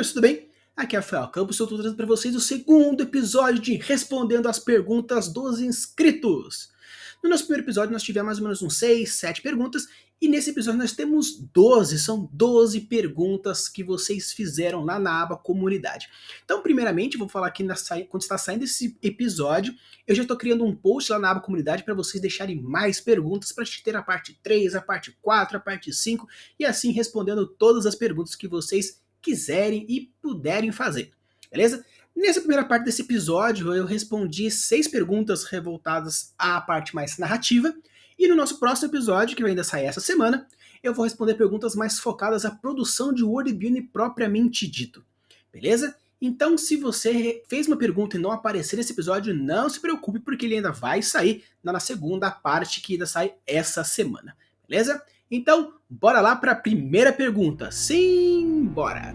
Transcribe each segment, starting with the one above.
gamers, tudo bem? Aqui é Rafael Campos, eu estou trazendo para vocês o segundo episódio de Respondendo as Perguntas dos Inscritos. No nosso primeiro episódio nós tivemos mais ou menos uns 6, 7 perguntas, e nesse episódio nós temos 12, são 12 perguntas que vocês fizeram lá na aba Comunidade. Então, primeiramente, vou falar aqui quando está saindo esse episódio, eu já estou criando um post lá na aba Comunidade para vocês deixarem mais perguntas, para a gente ter a parte 3, a parte 4, a parte 5, e assim respondendo todas as perguntas que vocês quiserem e puderem fazer, beleza? Nessa primeira parte desse episódio eu respondi 6 perguntas revoltadas à parte mais narrativa, e no nosso próximo episódio, que vai ainda sair essa semana, eu vou responder perguntas mais focadas à produção de world building propriamente dito, beleza? Então, se você fez uma pergunta e não aparecer nesse episódio, não se preocupe, porque ele ainda vai sair na segunda parte, que ainda sai essa semana, beleza? Então, bora lá para a primeira pergunta. Sim, bora!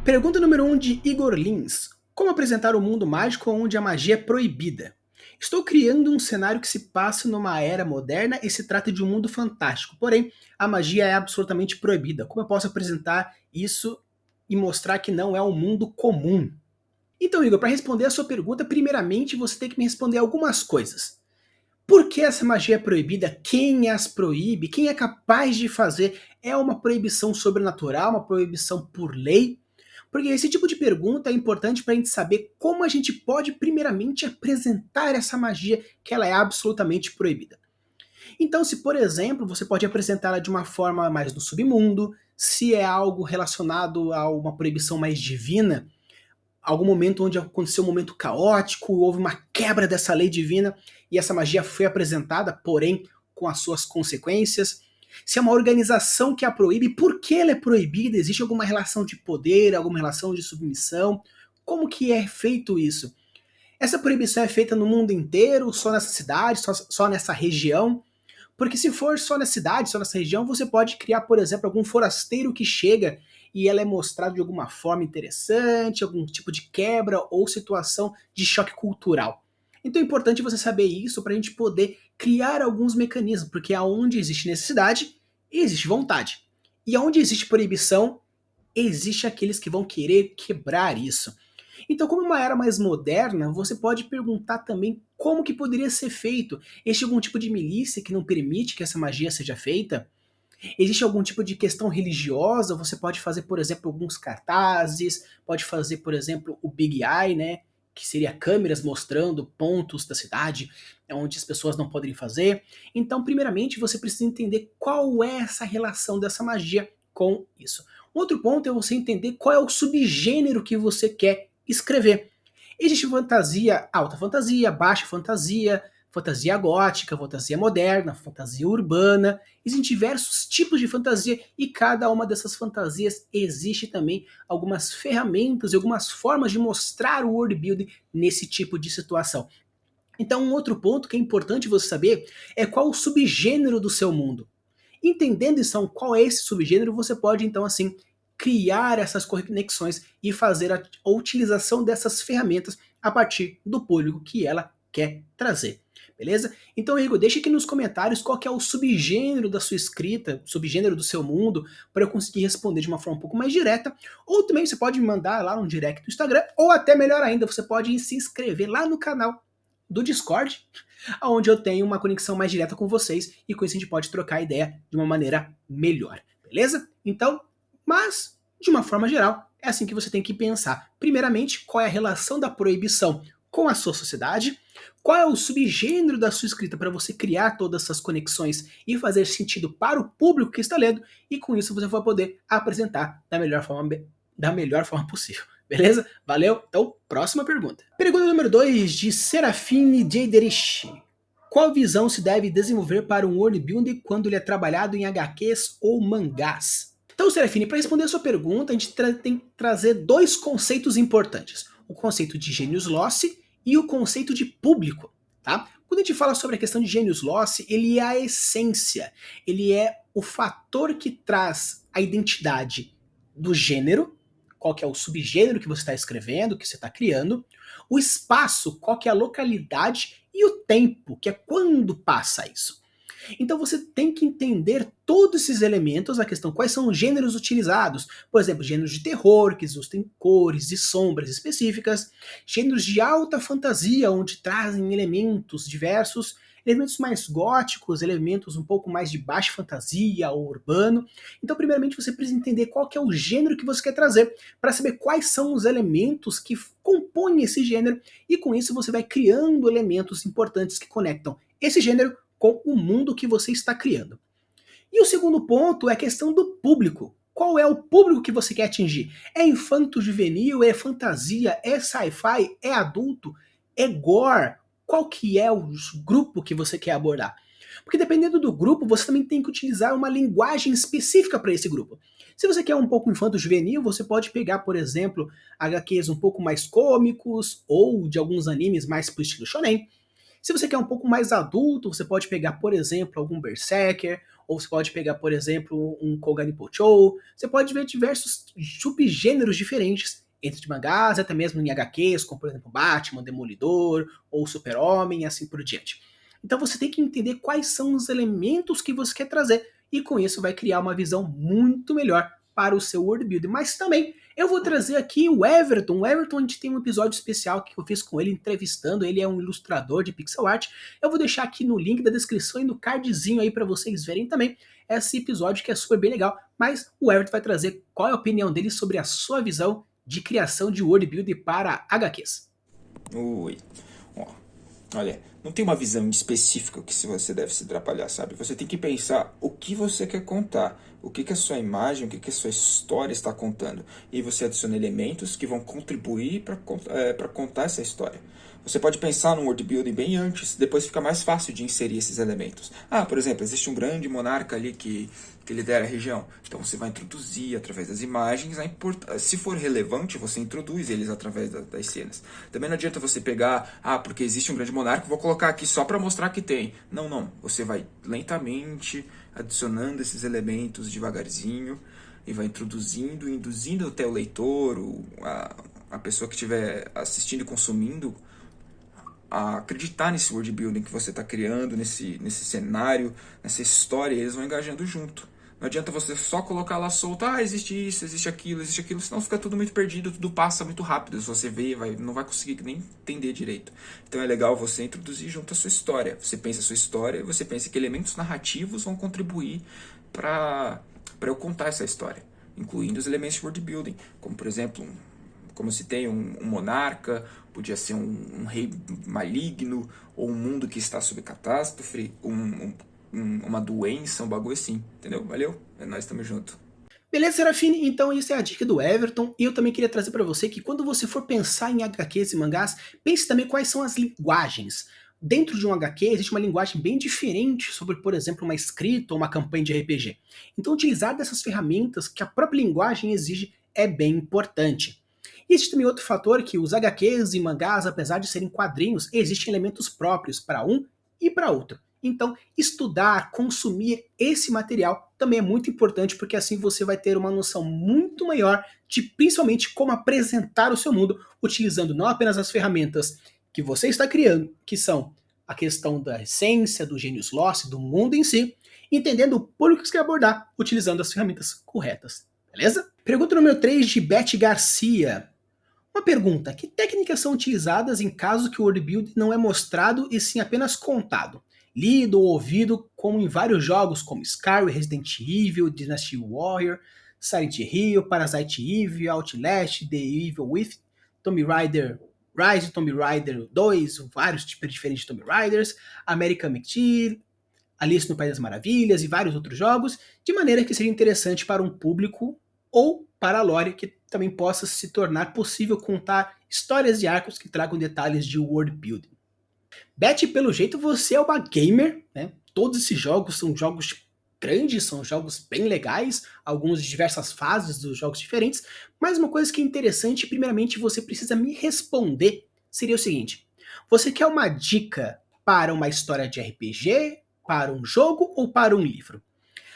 Pergunta número 1 de Igor Lins. Como apresentar um mundo mágico onde a magia é proibida? Estou criando um cenário que se passa numa era moderna e se trata de um mundo fantástico, porém a magia é absolutamente proibida. Como eu posso apresentar isso e mostrar que não é um mundo comum? Então, Igor, para responder a sua pergunta, primeiramente você tem que me responder algumas coisas. Por que essa magia é proibida? Quem as proíbe? Quem é capaz de fazer? É uma proibição sobrenatural, uma proibição por lei? Porque esse tipo de pergunta é importante para a gente saber como a gente pode primeiramente apresentar essa magia que ela é absolutamente proibida. Então, se por exemplo, você pode apresentá-la de uma forma mais no submundo, se é algo relacionado a uma proibição mais divina, algum momento onde aconteceu um momento caótico, houve uma quebra dessa lei divina e essa magia foi apresentada, porém com as suas consequências. Se é uma organização que a proíbe, por que ela é proibida? Existe alguma relação de poder, alguma relação de submissão? Como que é feito isso? Essa proibição é feita no mundo inteiro, só nessa cidade, só nessa região? Porque se for só na cidade, só nessa região, você pode criar, por exemplo, algum forasteiro que chega e ela é mostrada de alguma forma interessante, algum tipo de quebra ou situação de choque cultural. Então é importante você saber isso para a gente poder criar alguns mecanismos, porque aonde existe necessidade, existe vontade. E aonde existe proibição, existe aqueles que vão querer quebrar isso. Então, como é uma era mais moderna, você pode perguntar também como que poderia ser feito. Existe algum tipo de milícia que não permite que essa magia seja feita? Existe algum tipo de questão religiosa? Você pode fazer, por exemplo, alguns cartazes, pode fazer, por exemplo, o Big Eye, né? Que seria câmeras mostrando pontos da cidade onde as pessoas não podem fazer. Então, primeiramente, você precisa entender qual é essa relação dessa magia com isso. Outro ponto é você entender qual é o subgênero que você quer escrever. Existe fantasia, alta fantasia, baixa fantasia, fantasia gótica, fantasia moderna, fantasia urbana. Existem diversos tipos de fantasia e cada uma dessas fantasias existe também algumas ferramentas e algumas formas de mostrar o world building nesse tipo de situação. Então, um outro ponto que é importante você saber é qual o subgênero do seu mundo. Entendendo então qual é esse subgênero, você pode então assim criar essas conexões e fazer a utilização dessas ferramentas a partir do público que ela quer trazer. Beleza? Então, Igor, deixa aqui nos comentários qual que é o subgênero da sua escrita, subgênero do seu mundo, para eu conseguir responder de uma forma um pouco mais direta. Ou também você pode me mandar lá no direct do Instagram, ou até melhor ainda, você pode se inscrever lá no canal do Discord, onde eu tenho uma conexão mais direta com vocês e com isso a gente pode trocar ideia de uma maneira melhor, beleza? Então, mas, de uma forma geral, é assim que você tem que pensar. Primeiramente, qual é a relação da proibição com a sua sociedade? Qual é o subgênero da sua escrita para você criar todas essas conexões e fazer sentido para o público que está lendo? E com isso você vai poder apresentar da melhor forma possível. Beleza? Valeu? Então, próxima pergunta. Pergunta número 2 de Serafine Jeiderich. Qual visão se deve desenvolver para um world building quando ele é trabalhado em HQs ou mangás? Então, Serafine, para responder a sua pergunta, a gente tem que trazer 2 conceitos importantes. O conceito de Genius Loci e o conceito de público. Tá? Quando a gente fala sobre a questão de Genius Loci, ele é a essência. Ele é o fator que traz a identidade do gênero. qual que é o subgênero que você está escrevendo, que você está criando, o espaço, qual que é a localidade, e o tempo, que é quando passa isso. Então você tem que entender todos esses elementos, a questão quais são os gêneros utilizados. Por exemplo, gêneros de terror, que usam cores e sombras específicas, gêneros de alta fantasia, onde trazem elementos diversos, elementos mais góticos, elementos um pouco mais de baixa fantasia ou urbano. Então, primeiramente, você precisa entender qual que é o gênero que você quer trazer, para saber quais são os elementos que compõem esse gênero, e com isso você vai criando elementos importantes que conectam esse gênero com o mundo que você está criando. E o segundo ponto é a questão do público. Qual é o público que você quer atingir? É infanto-juvenil? É fantasia? É sci-fi? É adulto? É gore? Qual que é o grupo que você quer abordar? Porque dependendo do grupo, você também tem que utilizar uma linguagem específica para esse grupo. Se você quer um pouco infanto-juvenil, você pode pegar, por exemplo, HQs um pouco mais cômicos ou de alguns animes mais pro estilo shonen. Se você quer um pouco mais adulto, você pode pegar, por exemplo, algum Berserker, ou você pode pegar, por exemplo, um Kogani Pochou. Você pode ver diversos subgêneros diferentes entre de mangás, até mesmo em HQs, como por exemplo Batman, Demolidor, ou Super-Homem, e assim por diante. Então você tem que entender quais são os elementos que você quer trazer, e com isso vai criar uma visão muito melhor para o seu world building. Mas também eu vou trazer aqui o Everton. O Everton, a gente tem um episódio especial que eu fiz com ele, entrevistando. Ele é um ilustrador de pixel art. Eu vou deixar aqui no link da descrição e no cardzinho aí para vocês verem também esse episódio que é super bem legal. Mas o Everton vai trazer qual é a opinião dele sobre a sua visão de criação de world building para HQs. Ui. Ó, olha, não tem uma visão específica que você deve se atrapalhar, sabe? Você tem que pensar o que você quer contar, o que a sua imagem, o que a sua história está contando. E você adiciona elementos que vão contribuir para contar essa história. Você pode pensar num world building bem antes, depois fica mais fácil de inserir esses elementos. Ah, por exemplo, existe um grande monarca ali que lidera a região. Então você vai introduzir através das imagens, se for relevante, você introduz eles através das cenas. Também não adianta você pegar, porque existe um grande monarca, vou colocar aqui só para mostrar que tem. Não, não. Você vai lentamente adicionando esses elementos devagarzinho e vai introduzindo, induzindo até o leitor, a pessoa que estiver assistindo e consumindo, a acreditar nesse world building que você está criando, nesse cenário, nessa história, e eles vão engajando junto. Não adianta você só colocar lá solto, existe isso, existe aquilo, senão fica tudo muito perdido, tudo passa muito rápido. Se você vê, não vai conseguir nem entender direito. Então é legal você introduzir junto a sua história. Você pensa a sua história, você pensa que elementos narrativos vão contribuir para eu contar essa história, incluindo os elementos de world building, como por exemplo, como se tem um monarca, podia ser um rei maligno, ou um mundo que está sob catástrofe, uma doença, um bagulho assim, entendeu? Valeu? Nós estamos juntos. Beleza, Serafine? Então isso é a dica do Everton, e eu também queria trazer para você que quando você for pensar em HQs e mangás, pense também quais são as linguagens. Dentro de um HQ existe uma linguagem bem diferente sobre, por exemplo, uma escrita ou uma campanha de RPG. Então utilizar dessas ferramentas que a própria linguagem exige é bem importante. E existe também outro fator que os HQs e mangás, apesar de serem quadrinhos, existem elementos próprios para um e para outro. Então, estudar, consumir esse material também é muito importante, porque assim você vai ter uma noção muito maior de principalmente como apresentar o seu mundo, utilizando não apenas as ferramentas que você está criando, que são a questão da essência, do Genius Lost, do mundo em si, entendendo o público que você quer abordar, utilizando as ferramentas corretas. Beleza? Pergunta número 3 de Beth Garcia. Uma pergunta: que técnicas são utilizadas em caso que o worldbuilding não é mostrado e sim apenas contado? Lido ou ouvido, como em vários jogos como Skyrim, Resident Evil, Dynasty Warrior, Silent Hill, Parasite Eve, Outlast, The Evil Within, Tomb Raider Rise, Tomb Raider 2, vários tipos diferentes de Tomb Raiders, American McTee, Alice no País das Maravilhas e vários outros jogos, de maneira que seja interessante para um público ou para a lore que também possa se tornar possível contar histórias de arcos que tragam detalhes de world building. Beth, pelo jeito você é uma gamer, né? Todos esses jogos são jogos grandes, são jogos bem legais, alguns de diversas fases dos jogos diferentes, mas uma coisa que é interessante, primeiramente você precisa me responder, seria o seguinte: você quer uma dica para uma história de RPG, para um jogo ou para um livro?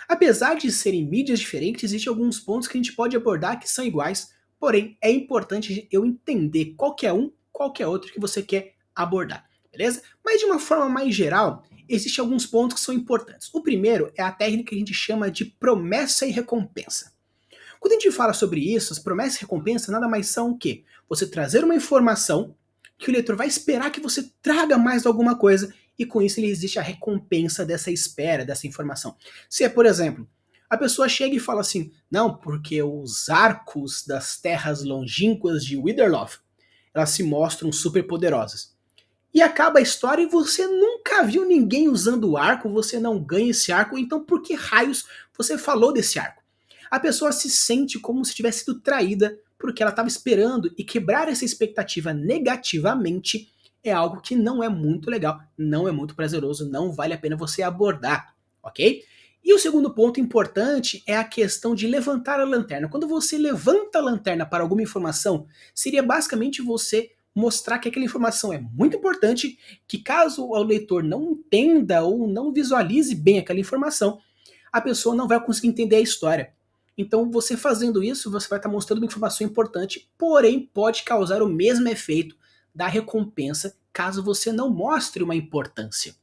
Apesar de serem mídias diferentes, existem alguns pontos que a gente pode abordar que são iguais. porém é importante eu entender qual que é outro que você quer abordar, beleza? Mas de uma forma mais geral, existem alguns pontos que são importantes. O primeiro é a técnica que a gente chama de promessa e recompensa. Quando a gente fala sobre isso, as promessas e recompensa nada mais são o quê? Você trazer uma informação que o leitor vai esperar que você traga mais alguma coisa e com isso ele existe a recompensa dessa espera, dessa informação. Se é, por exemplo, a pessoa chega e fala assim, não, porque os arcos das terras longínquas de Witherloth, elas se mostram super poderosas. E acaba a história e você nunca viu ninguém usando o arco, você não ganha esse arco, então por que raios você falou desse arco? A pessoa se sente como se tivesse sido traída porque ela estava esperando e quebrar essa expectativa negativamente é algo que não é muito legal, não é muito prazeroso, não vale a pena você abordar, ok? E o segundo ponto importante é a questão de levantar a lanterna. Quando você levanta a lanterna para alguma informação, seria basicamente você mostrar que aquela informação é muito importante, que caso o leitor não entenda ou não visualize bem aquela informação, a pessoa não vai conseguir entender a história. Então, você fazendo isso, você vai estar mostrando uma informação importante, porém pode causar o mesmo efeito da recompensa caso você não mostre uma importância.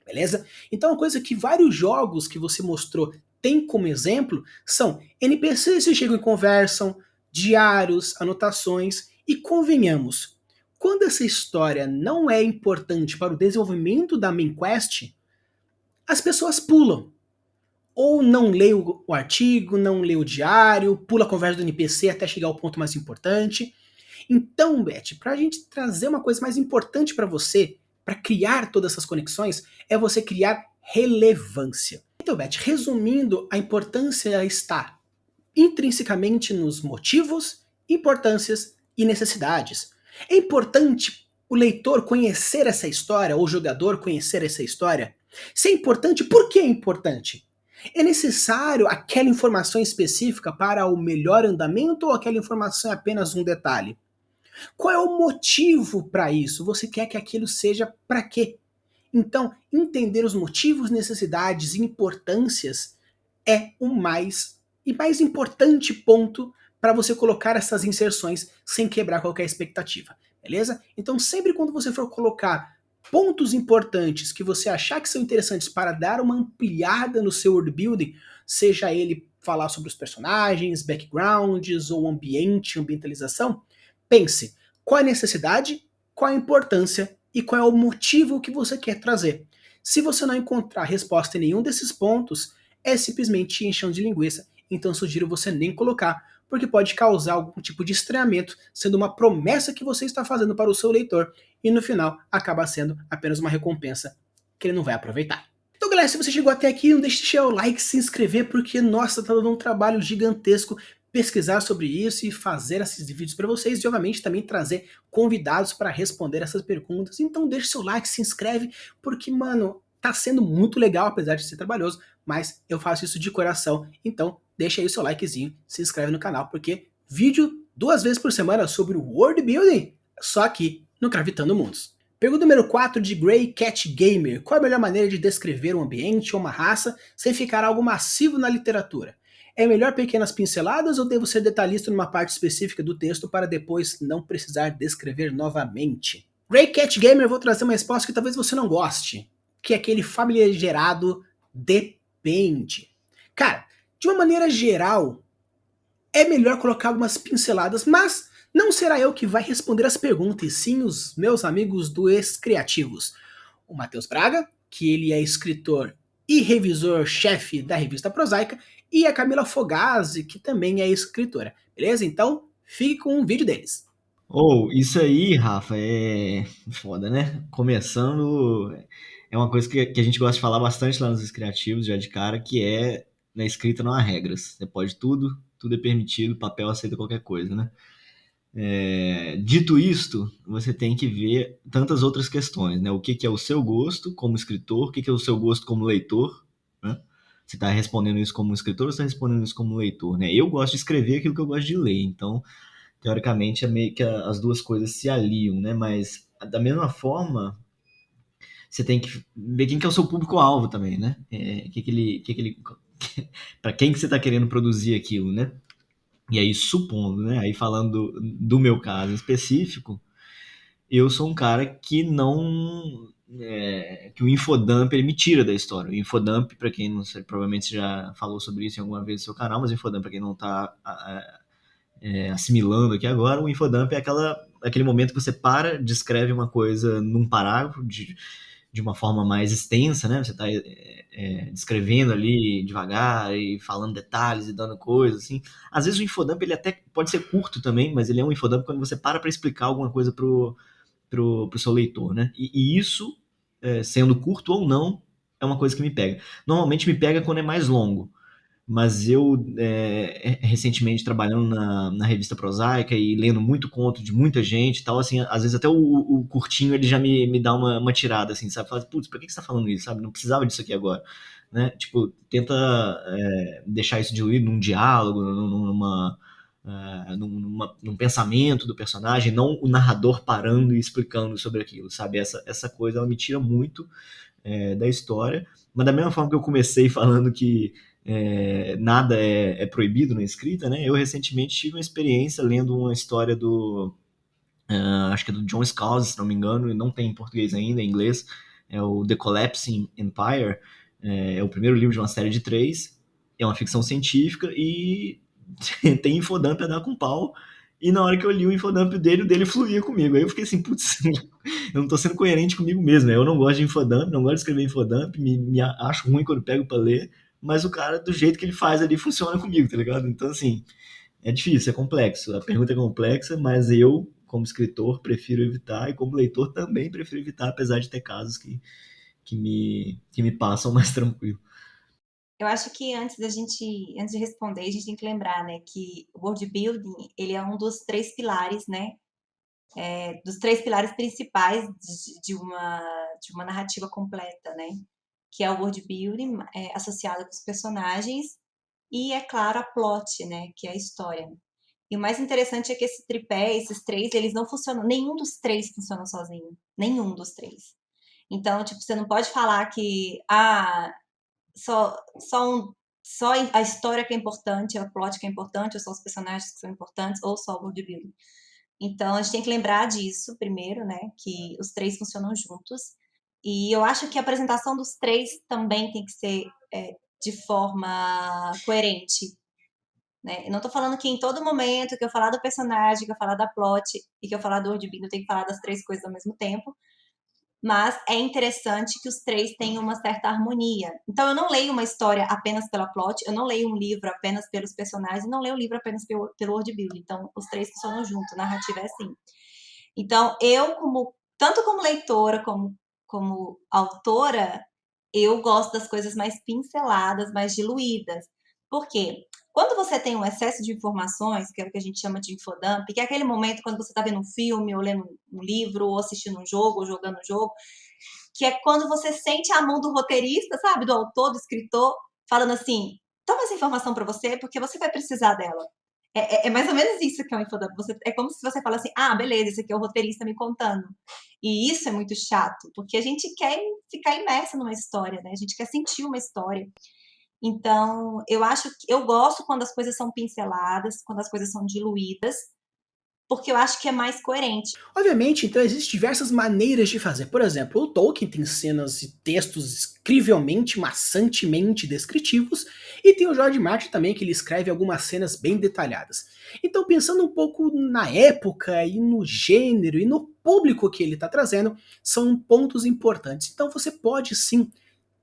Beleza? Então, uma coisa que vários jogos que você mostrou têm como exemplo são NPCs que chegam e conversam, diários, anotações, e convenhamos, quando essa história não é importante para o desenvolvimento da main quest, as pessoas pulam ou não lê o artigo, não lê o diário, pula a conversa do NPC até chegar ao ponto mais importante. Então, Beth, para a gente trazer uma coisa mais importante para você, para criar todas essas conexões, é você criar relevância. Então, Beth, resumindo, a importância está intrinsecamente nos motivos, importâncias e necessidades. É importante o leitor conhecer essa história, ou o jogador conhecer essa história. Se é importante, por que é importante? É necessário aquela informação específica para o melhor andamento ou aquela informação é apenas um detalhe? Qual é o motivo para isso? Você quer que aquilo seja para quê? Então, entender os motivos, necessidades e importâncias é o mais importante ponto para você colocar essas inserções sem quebrar qualquer expectativa, beleza? Então, sempre quando você for colocar pontos importantes que você achar que são interessantes para dar uma ampliada no seu world building, seja ele falar sobre os personagens, backgrounds ou ambiente, ambientalização, pense qual é a necessidade, qual é a importância e qual é o motivo que você quer trazer. Se você não encontrar resposta em nenhum desses pontos, é simplesmente enchão de linguiça, então sugiro você nem colocar, porque pode causar algum tipo de estranhamento, sendo uma promessa que você está fazendo para o seu leitor, e no final acaba sendo apenas uma recompensa que ele não vai aproveitar. Então, galera, se você chegou até aqui, não deixe de deixar o like, se inscrever, porque, nossa, tá dando um trabalho gigantesco pesquisar sobre isso e fazer esses vídeos para vocês, e obviamente também trazer convidados para responder essas perguntas. Então deixe seu like, se inscreve, porque, mano, tá sendo muito legal, apesar de ser trabalhoso, mas eu faço isso de coração. Então deixa aí o seu likezinho, se inscreve no canal, porque vídeo 2 vezes por semana sobre o World Building, só aqui no Gravitando Mundos. Pergunta número 4 de Grey Cat Gamer. Qual a melhor maneira de descrever um ambiente ou uma raça sem ficar algo massivo na literatura? É melhor pequenas pinceladas ou devo ser detalhista numa parte específica do texto para depois não precisar descrever novamente? Grey Cat Gamer, eu vou trazer uma resposta que talvez você não goste, que é aquele famigerado depende. Cara, de uma maneira geral, é melhor colocar algumas pinceladas, mas não será eu que vai responder as perguntas, e sim os meus amigos do Ex-Criativos. O Matheus Braga, que ele é escritor e revisor-chefe da revista Prosaica, e a Camila Fogazzi, que também é escritora. Beleza? Então, fique com um vídeo deles. Isso aí, Rafa, é foda, né? Começando, é uma coisa que a gente gosta de falar bastante lá nos Criativos, já de cara, que é na escrita não há regras. Você pode tudo, tudo é permitido, papel aceita qualquer coisa, né? Dito isto, você tem que ver tantas outras questões, né? O que é o seu gosto como escritor, o que é o seu gosto como leitor, né? Você está respondendo isso como escritor ou você está respondendo isso como leitor, né? Eu gosto de escrever aquilo que eu gosto de ler, então teoricamente é meio que as duas coisas se aliam, né? Mas da mesma forma, você tem que ver quem que é o seu público-alvo também, né? Para quem que você está querendo produzir aquilo, né? E aí, supondo, né? Aí falando do meu caso específico, eu sou um cara que não. Que o infodump ele me tira da história. O infodump, para quem não sei, provavelmente você já falou sobre isso em alguma vez no seu canal, mas o infodump, para quem não tá assimilando aqui agora, o infodump é aquele momento que você para, descreve uma coisa num parágrafo de uma forma mais extensa, né? Você está descrevendo ali devagar e falando detalhes e dando coisas, assim. Às vezes o infodump ele até pode ser curto também, mas ele é um infodump quando você para explicar alguma coisa pro seu leitor, né? E isso, sendo curto ou não, é uma coisa que me pega. Normalmente me pega quando é mais longo, mas eu, recentemente, trabalhando na revista Prosaica e lendo muito conto de muita gente e tal, assim, às vezes até o curtinho ele já me dá uma tirada, assim, sabe? Fala, putz, por que você tá falando isso, sabe? Não precisava disso aqui agora, né? Tipo, tenta deixar isso diluído num diálogo, num pensamento do personagem, não o narrador parando e explicando sobre aquilo, sabe? Essa coisa, ela me tira muito da história, mas da mesma forma que eu comecei falando que nada é proibido na escrita, né? Eu recentemente tive uma experiência lendo uma história acho que é do John Scalzi, se não me engano, e não tem em português ainda, em inglês, é o The Collapsing Empire, é o primeiro livro de uma série de 3, é uma ficção científica e tem infodump a dar com pau, e na hora que eu li o dele fluía comigo. Aí eu fiquei assim, putz, eu não tô sendo coerente comigo mesmo, né? Eu não gosto de infodump, não gosto de escrever infodump, me acho ruim quando pego pra ler, mas o cara, do jeito que ele faz ali, funciona comigo, tá ligado? Então, assim, é difícil, é complexo. A pergunta é complexa, mas eu, como escritor, prefiro evitar, e como leitor também prefiro evitar, apesar de ter casos que me passam mais tranquilo. Eu acho que antes de responder, a gente tem que lembrar, né, que o world building, ele é um dos três pilares, né, dos três pilares principais de uma narrativa completa, né, que é o world building, associado com os personagens, e, é claro, a plot, né, que é a história. E o mais interessante é que esse tripé, esses três, eles não funcionam, nenhum dos três funciona sozinho, nenhum dos três. Então, tipo, você não pode falar que, só, só, só a história que é importante, o plot que é importante, ou só os personagens que são importantes, ou só o world building. Então, a gente tem que lembrar disso primeiro, né? Que os três funcionam juntos. E eu acho que a apresentação dos três também tem que ser de forma coerente, né? Eu não tô falando que em todo momento que eu falar do personagem, que eu falar da plot e que eu falar do world building, eu tenho que falar das três coisas ao mesmo tempo, mas é interessante que os três tenham uma certa harmonia. Então, eu não leio uma história apenas pela plot, eu não leio um livro apenas pelos personagens, e não leio um livro apenas pelo world building. Então, os três funcionam junto, a narrativa é assim. Então, tanto como leitora, como autora, eu gosto das coisas mais pinceladas, mais diluídas. Por quê? Quando você tem um excesso de informações, que é o que a gente chama de infodump, que é aquele momento quando você está vendo um filme, ou lendo um livro, ou assistindo um jogo, ou jogando um jogo, que é quando você sente a mão do roteirista, sabe, do autor, do escritor, falando assim: toma essa informação para você, porque você vai precisar dela. É mais ou menos isso que é um infodump. É como se você fala assim: ah, beleza, esse aqui é o roteirista me contando. E isso é muito chato, porque a gente quer ficar imersa numa história, né? A gente quer sentir uma história. Então, eu gosto quando as coisas são pinceladas, quando as coisas são diluídas, porque eu acho que é mais coerente. Obviamente, então existem diversas maneiras de fazer. Por exemplo, o Tolkien tem cenas e textos incrivelmente, maçantemente descritivos, e tem o George Martin também, que ele escreve algumas cenas bem detalhadas. Então, pensando um pouco na época e no gênero e no público que ele está trazendo, são pontos importantes. Então, você pode sim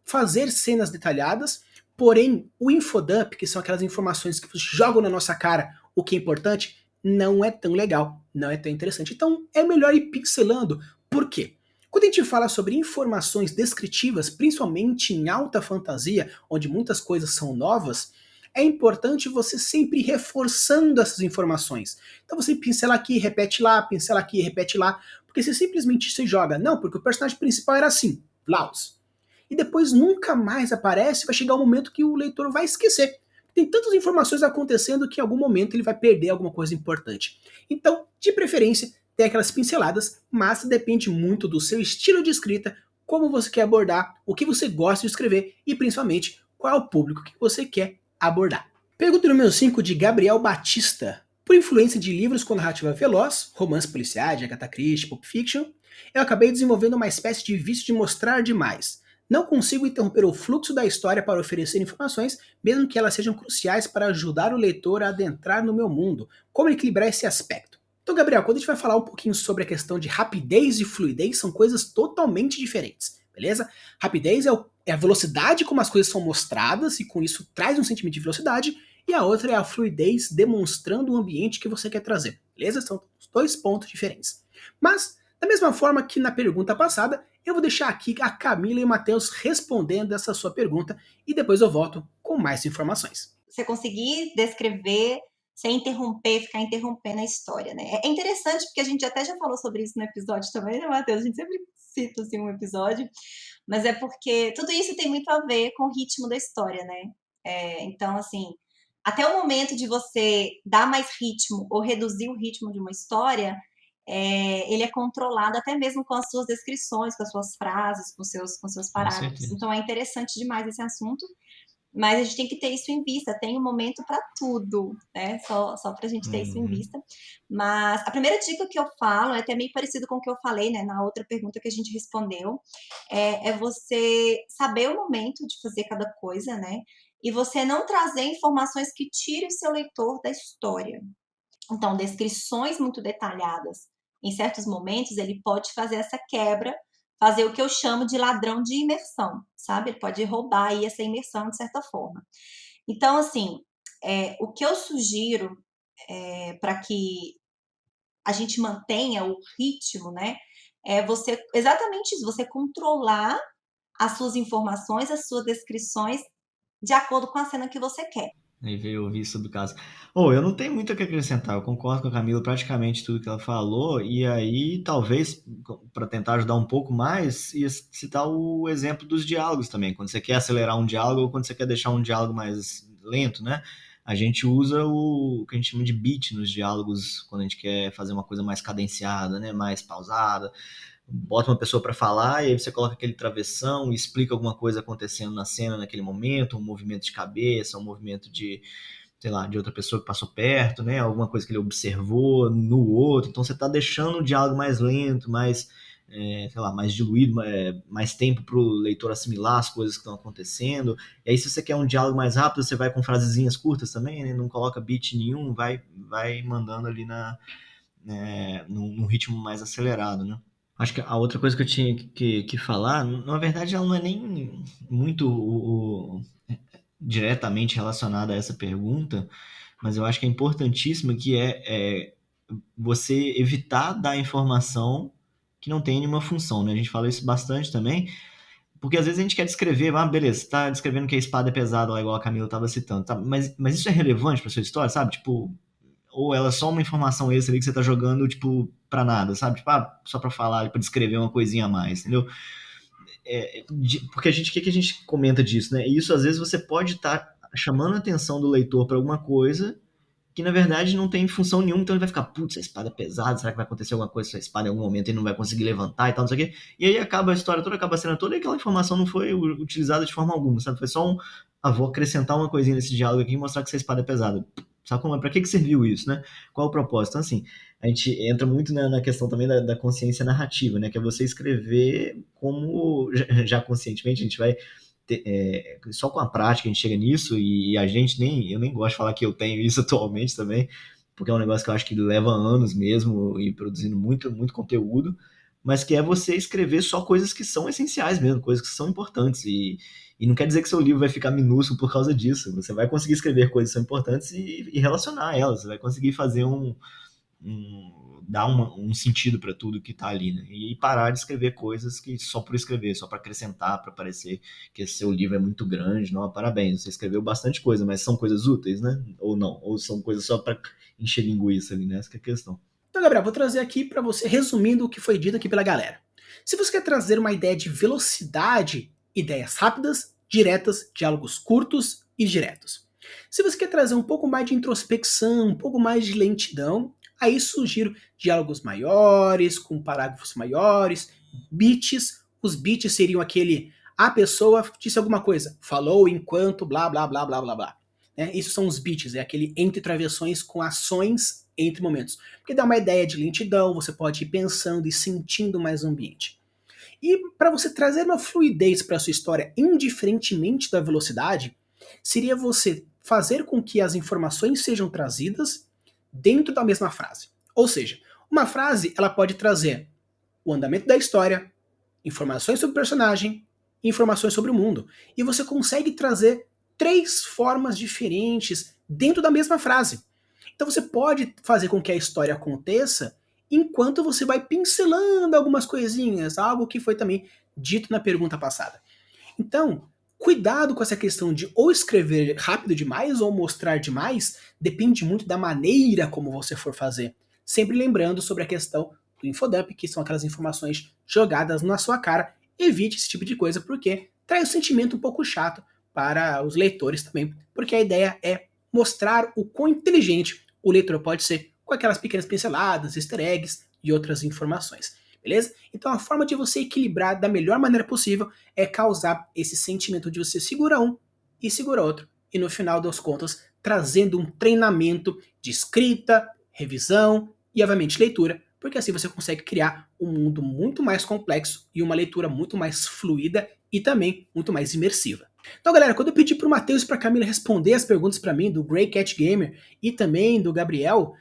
fazer cenas detalhadas, porém, o infodump, que são aquelas informações que jogam na nossa cara o que é importante, não é tão legal, não é tão interessante. Então é melhor ir pixelando. Por quê? Quando a gente fala sobre informações descritivas, principalmente em alta fantasia, onde muitas coisas são novas, é importante você sempre ir reforçando essas informações. Então você pincela aqui, repete lá, pincela aqui, repete lá, porque se simplesmente se joga, não, porque o personagem principal era assim, Laos. E depois nunca mais aparece, vai chegar um momento que o leitor vai esquecer. Tem tantas informações acontecendo que em algum momento ele vai perder alguma coisa importante. Então, de preferência, tem aquelas pinceladas, mas depende muito do seu estilo de escrita, como você quer abordar, o que você gosta de escrever e principalmente qual é o público que você quer abordar. Pergunta número 5 de Gabriel Batista. Por influência de livros com narrativa veloz, romance policiais, de Agatha Christie, Pulp Fiction, eu acabei desenvolvendo uma espécie de vício de mostrar demais. Não consigo interromper o fluxo da história para oferecer informações, mesmo que elas sejam cruciais para ajudar o leitor a adentrar no meu mundo. Como equilibrar esse aspecto? Então, Gabriel, quando a gente vai falar um pouquinho sobre a questão de rapidez e fluidez, são coisas totalmente diferentes, beleza? Rapidez é a velocidade como as coisas são mostradas, e com isso traz um sentimento de velocidade, e a outra é a fluidez demonstrando o ambiente que você quer trazer, beleza? São dois pontos diferentes. Mas, da mesma forma que na pergunta passada, eu vou deixar aqui a Camila e o Matheus respondendo essa sua pergunta, e depois eu volto com mais informações. Você conseguir descrever sem interromper, ficar interrompendo a história, né? É interessante porque a gente até já falou sobre isso no episódio também, né, Matheus? A gente sempre cita assim, um episódio, mas é porque tudo isso tem muito a ver com o ritmo da história, né? Então, assim, até o momento de você dar mais ritmo ou reduzir o ritmo de uma história, ele é controlado até mesmo com as suas descrições, com as suas frases, com seus Com parágrafos. certeza. Então, é interessante demais esse assunto. Mas a gente tem que ter isso em vista, tem um momento para tudo, né? Só para a gente ter isso em Uhum. vista. Mas a primeira dica que eu falo é até meio parecido com o que eu falei, né? Na outra pergunta que a gente respondeu, é você saber o momento de fazer cada coisa, né? E você não trazer informações que tirem o seu leitor da história. Então, descrições muito detalhadas em certos momentos, ele pode fazer essa quebra, fazer o que eu chamo de ladrão de imersão, sabe? Ele pode roubar aí essa imersão de certa forma. Então, assim, o que eu sugiro para que a gente mantenha o ritmo, né? É você, exatamente isso, você controlar as suas informações, as suas descrições, de acordo com a cena que você quer. Aí veio ouvir sobre o caso. Eu não tenho muito o que acrescentar. Eu concordo com a Camila praticamente tudo que ela falou. E aí, talvez, para tentar ajudar um pouco mais, ia citar o exemplo dos diálogos também. Quando você quer acelerar um diálogo ou quando você quer deixar um diálogo mais lento, né? A gente usa o que a gente chama de beat nos diálogos quando a gente quer fazer uma coisa mais cadenciada, né? Mais pausada. Bota uma pessoa para falar e aí você coloca aquele travessão e explica alguma coisa acontecendo na cena naquele momento, um movimento de cabeça, um movimento de, sei lá, de outra pessoa que passou perto, né? Alguma coisa que ele observou no outro. Então você está deixando o diálogo mais lento, mais, sei lá, mais diluído, mais tempo para o leitor assimilar as coisas que estão acontecendo. E aí se você quer um diálogo mais rápido, você vai com frasezinhas curtas também, né? Não coloca beat nenhum, vai mandando ali num ritmo mais acelerado, né? Acho que a outra coisa que eu tinha que falar, na verdade, ela não é nem muito diretamente relacionada a essa pergunta, mas eu acho que é importantíssima, que é você evitar dar informação que não tem nenhuma função, né? A gente fala isso bastante também, porque às vezes a gente quer descrever, beleza, você tá descrevendo que a espada é pesada, lá, igual a Camila estava citando, tá? Mas isso é relevante para sua história, sabe? Tipo, ou ela é só uma informação extra ali que você tá jogando, tipo, pra nada, sabe? Tipo, só pra falar, pra descrever uma coisinha a mais, entendeu? Porque o que a gente comenta disso, né? E isso, às vezes, você pode estar chamando a atenção do leitor pra alguma coisa que, na verdade, não tem função nenhuma, então ele vai ficar, putz, a espada é pesada, será que vai acontecer alguma coisa com essa espada em algum momento e ele não vai conseguir levantar e tal, não sei o quê. E aí acaba a história toda, acaba a cena toda e aquela informação não foi utilizada de forma alguma, sabe? Foi só vou acrescentar uma coisinha nesse diálogo aqui e mostrar que essa espada é pesada. Sabe como é? Pra que serviu isso, né? Qual o propósito? Então, assim, a gente entra muito na questão também da consciência narrativa, né? Que é você escrever como, já conscientemente, a gente vai só com a prática a gente chega nisso, e a gente eu nem gosto de falar que eu tenho isso atualmente também, porque é um negócio que eu acho que leva anos mesmo, e produzindo muito, muito conteúdo, mas que é você escrever só coisas que são essenciais mesmo, coisas que são importantes, e não quer dizer que seu livro vai ficar minúsculo por causa disso, você vai conseguir escrever coisas que são importantes e relacionar elas, você vai conseguir fazer dar um sentido para tudo que está ali, né? E parar de escrever coisas que só por escrever, só para acrescentar, para parecer que esse seu livro é muito grande. Não, parabéns, você escreveu bastante coisa, mas são coisas úteis, né? Ou não? Ou são coisas só para encher linguiça ali, né? Essa que é a questão. Então, Gabriel, vou trazer aqui para você, resumindo o que foi dito aqui pela galera. Se você quer trazer uma ideia de velocidade, ideias rápidas, diretas, diálogos curtos e diretos. Se você quer trazer um pouco mais de introspecção, um pouco mais de lentidão, aí sugiro diálogos maiores, com parágrafos maiores, beats. Os beats seriam a pessoa disse alguma coisa, falou enquanto blá blá blá blá blá blá. né? Isso são os beats, é aquele entre travessões com ações entre momentos. Porque dá uma ideia de lentidão, você pode ir pensando e sentindo mais o ambiente. E para você trazer uma fluidez para a sua história, indiferentemente da velocidade, seria você fazer com que as informações sejam trazidas dentro da mesma frase. Ou seja, uma frase ela pode trazer o andamento da história, informações sobre o personagem, informações sobre o mundo. E você consegue trazer 3 formas diferentes dentro da mesma frase. Então você pode fazer com que a história aconteça enquanto você vai pincelando algumas coisinhas, algo que foi também dito na pergunta passada. Então, cuidado com essa questão de ou escrever rápido demais ou mostrar demais, depende muito da maneira como você for fazer. Sempre lembrando sobre a questão do infodump, que são aquelas informações jogadas na sua cara. Evite esse tipo de coisa, porque traz um sentimento um pouco chato para os leitores também, porque a ideia é mostrar o quão inteligente o leitor pode ser com aquelas pequenas pinceladas, easter eggs e outras informações, beleza? Então a forma de você equilibrar da melhor maneira possível é causar esse sentimento de você segura um e segura outro, e no final das contas trazendo um treinamento de escrita, revisão e obviamente leitura, porque assim você consegue criar um mundo muito mais complexo e uma leitura muito mais fluida e também muito mais imersiva. Então, galera, quando eu pedi para o Matheus e para a Camila responder as perguntas para mim, do Grey Cat Gamer e também do Gabriel,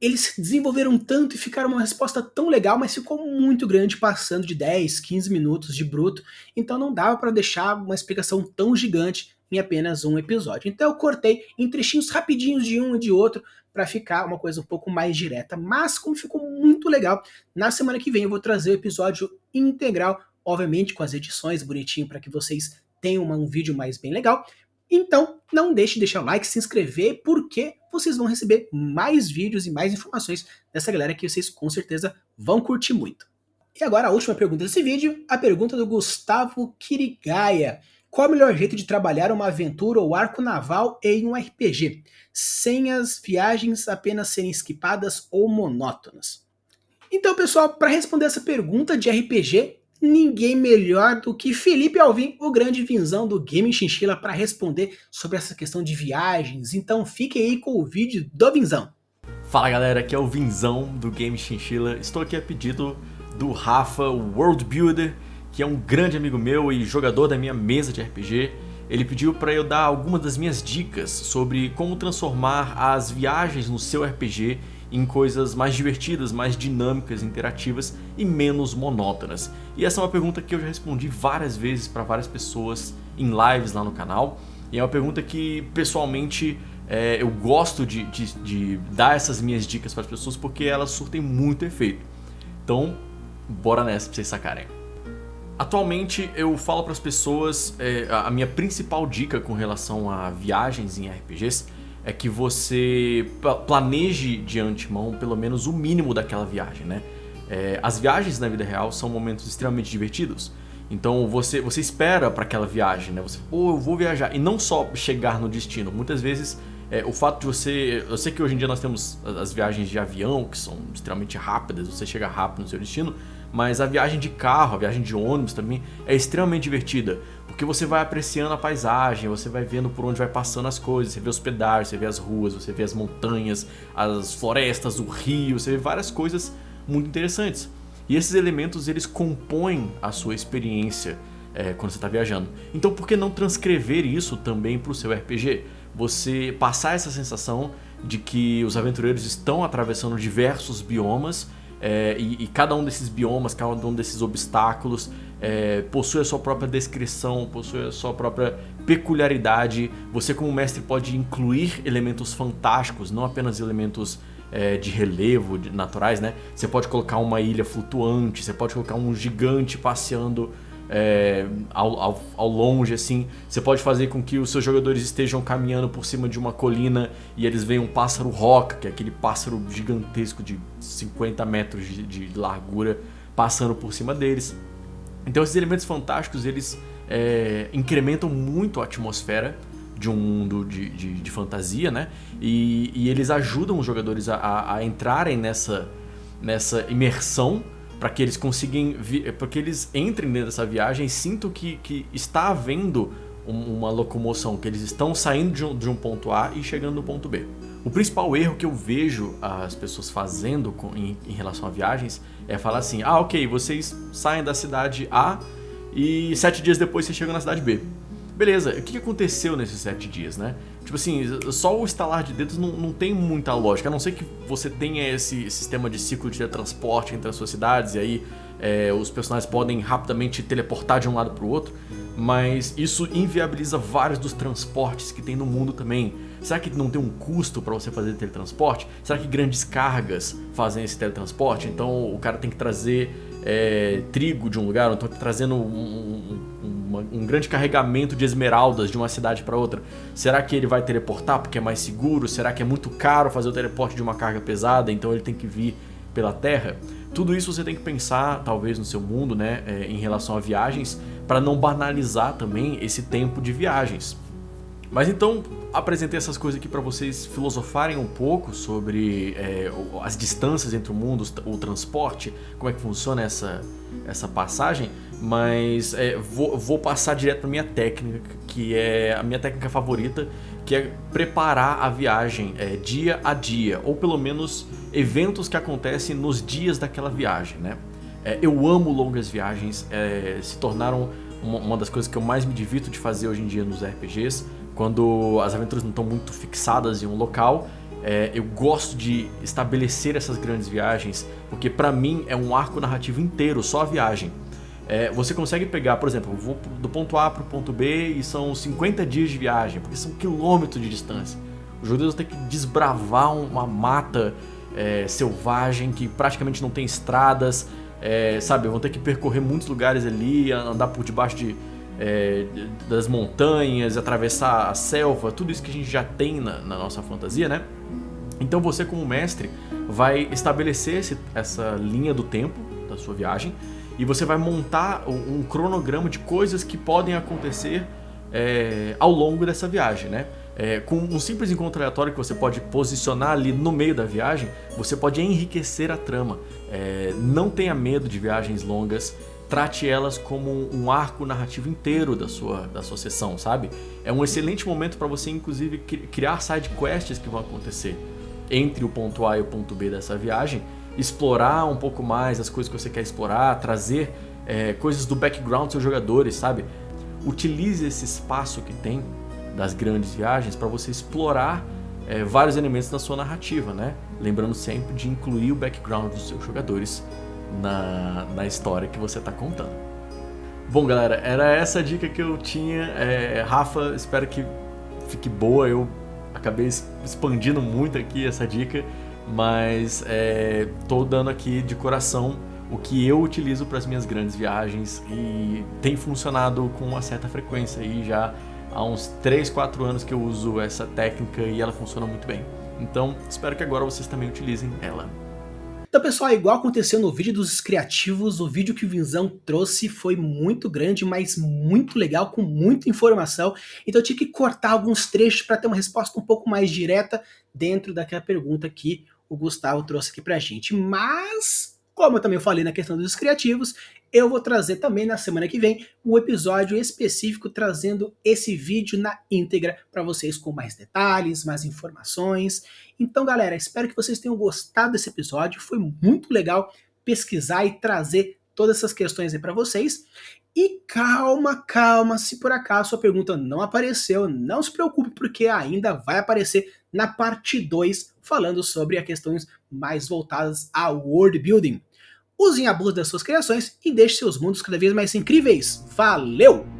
eles desenvolveram tanto e ficaram uma resposta tão legal, mas ficou muito grande, passando de 10, 15 minutos de bruto, então não dava para deixar uma explicação tão gigante em apenas um episódio. Então eu cortei em trechinhos rapidinhos de um e de outro, para ficar uma coisa um pouco mais direta, mas como ficou muito legal, na semana que vem eu vou trazer o episódio integral, obviamente com as edições bonitinho para que vocês tenham um vídeo mais bem legal. Então não deixe de deixar o like, se inscrever, porque vocês vão receber mais vídeos e mais informações dessa galera que vocês com certeza vão curtir muito. E agora a última pergunta desse vídeo, a pergunta do Gustavo Kirigaia. Qual é o melhor jeito de trabalhar uma aventura ou arco naval em um RPG, sem as viagens apenas serem skipadas ou monótonas? Então, pessoal, para responder essa pergunta de RPG, ninguém melhor do que Felipe Alvim, o grande vinzão do Game Chinchila, para responder sobre essa questão de viagens. Então fiquem aí com o vídeo do Vinzão. Fala galera, aqui é o Vinzão do Game Chinchila. Estou aqui a pedido do Rafa, o World Builder, que é um grande amigo meu e jogador da minha mesa de RPG. Ele pediu para eu dar algumas das minhas dicas sobre como transformar as viagens no seu RPG em coisas mais divertidas, mais dinâmicas, interativas e menos monótonas. E essa é uma pergunta que eu já respondi várias vezes para várias pessoas em lives lá no canal. E é uma pergunta que pessoalmente eu gosto de dar essas minhas dicas para as pessoas porque elas surtem muito efeito. Então, bora nessa para vocês sacarem. Atualmente eu falo para as pessoas, a minha principal dica com relação a viagens em RPGs é que você planeje de antemão pelo menos o mínimo daquela viagem, né? As viagens na vida real são momentos extremamente divertidos, então você espera para aquela viagem, né? Você, eu vou viajar, e não só chegar no destino. Muitas vezes o fato de você... Eu sei que hoje em dia nós temos as viagens de avião, que são extremamente rápidas, você chega rápido no seu destino, mas a viagem de carro, a viagem de ônibus também é extremamente divertida, porque você vai apreciando a paisagem, você vai vendo por onde vai passando as coisas, você vê os pedágios, você vê as ruas, você vê as montanhas, as florestas, o rio, você vê várias coisas muito interessantes. E esses elementos, eles compõem a sua experiência quando você está viajando. Então por que não transcrever isso também para o seu RPG? Você passar essa sensação de que os aventureiros estão atravessando diversos biomas, e cada um desses biomas, cada um desses obstáculos possui a sua própria descrição, possui a sua própria peculiaridade. Você como mestre pode incluir elementos fantásticos, não apenas elementos de relevo, naturais, né? Você pode colocar uma ilha flutuante, você pode colocar um gigante passeando ao longe, assim. Você pode fazer com que os seus jogadores estejam caminhando por cima de uma colina e eles veem um pássaro roca, que é aquele pássaro gigantesco de 50 metros de largura, passando por cima deles. Então esses elementos fantásticos, eles incrementam muito a atmosfera de um mundo de fantasia, né? E eles ajudam os jogadores a entrarem nessa imersão, para que eles entrem dentro dessa viagem e sintam que está havendo uma locomoção, que eles estão saindo de um ponto A e chegando no ponto B. O principal erro que eu vejo as pessoas fazendo em relação a viagens é falar assim, ok, vocês saem da cidade A e 7 dias depois vocês chegam na cidade B. Beleza, o que aconteceu nesses 7 dias, né? Tipo assim, só o estalar de dedos não tem muita lógica, a não ser que você tenha esse sistema de ciclo de transporte entre as suas cidades e aí os personagens podem rapidamente teleportar de um lado para o outro, mas isso inviabiliza vários dos transportes que tem no mundo também. Será que não tem um custo para você fazer teletransporte? Será que grandes cargas fazem esse teletransporte? Então o cara tem que trazer trigo de um lugar, ou então trazendo um grande carregamento de esmeraldas de uma cidade para outra. Será que ele vai teleportar porque é mais seguro? Será que é muito caro fazer o teleporte de uma carga pesada, então ele tem que vir pela terra? Tudo isso você tem que pensar, talvez, no seu mundo, né, em relação a viagens, para não banalizar também esse tempo de viagens. Mas então, apresentei essas coisas aqui para vocês filosofarem um pouco sobre as distâncias entre o mundo, o transporte, como é que funciona essa passagem, mas vou passar direto para minha técnica, que é a minha técnica favorita, que é preparar a viagem dia a dia, ou pelo menos eventos que acontecem nos dias daquela viagem, né? Eu amo longas viagens, se tornaram uma das coisas que eu mais me divirto de fazer hoje em dia nos RPGs. Quando as aventuras não estão muito fixadas em um local, eu gosto de estabelecer essas grandes viagens, porque pra mim é um arco narrativo inteiro, só a viagem. Você consegue pegar, por exemplo, eu vou do ponto A pro ponto B e são 50 dias de viagem, porque são quilômetros de distância. Os jogadores vão ter que desbravar uma mata selvagem que praticamente não tem estradas, sabe? Vão ter que percorrer muitos lugares ali, andar por debaixo das montanhas, atravessar a selva, tudo isso que a gente já tem na nossa fantasia, né? Então você, como mestre, vai estabelecer essa linha do tempo da sua viagem e você vai montar um cronograma de coisas que podem acontecer ao longo dessa viagem, né? Com um simples encontro aleatório que você pode posicionar ali no meio da viagem, você pode enriquecer a trama. Não tenha medo de viagens longas. Trate elas como um arco narrativo inteiro da sua sessão, sabe? É um excelente momento para você, inclusive, criar side quests que vão acontecer entre o ponto A e o ponto B dessa viagem, explorar um pouco mais as coisas que você quer explorar, trazer coisas do background dos seus jogadores, sabe? Utilize esse espaço que tem das grandes viagens para você explorar vários elementos da sua narrativa, né? Lembrando sempre de incluir o background dos seus jogadores na história que você está contando. Bom, galera, era essa a dica que eu tinha. Rafa, espero que fique boa. Eu acabei expandindo muito aqui essa dica, mas tô dando aqui de coração o que eu utilizo para as minhas grandes viagens e tem funcionado com uma certa frequência aí já há uns 3, 4 anos que eu uso essa técnica e ela funciona muito bem. Então, espero que agora vocês também utilizem ela. Então, pessoal, igual aconteceu no vídeo dos criativos, o vídeo que o Vinzão trouxe foi muito grande, mas muito legal, com muita informação. Então eu tive que cortar alguns trechos para ter uma resposta um pouco mais direta dentro daquela pergunta que o Gustavo trouxe aqui pra gente. Mas, como eu também falei na questão dos criativos, eu vou trazer também na semana que vem um episódio específico trazendo esse vídeo na íntegra para vocês com mais detalhes, mais informações. Então, galera, espero que vocês tenham gostado desse episódio. Foi muito legal pesquisar e trazer todas essas questões aí para vocês. E calma, se por acaso sua pergunta não apareceu, não se preocupe, porque ainda vai aparecer na parte 2, falando sobre as questões mais voltadas ao world building. Usem a busca das suas criações e deixem seus mundos cada vez mais incríveis. Valeu!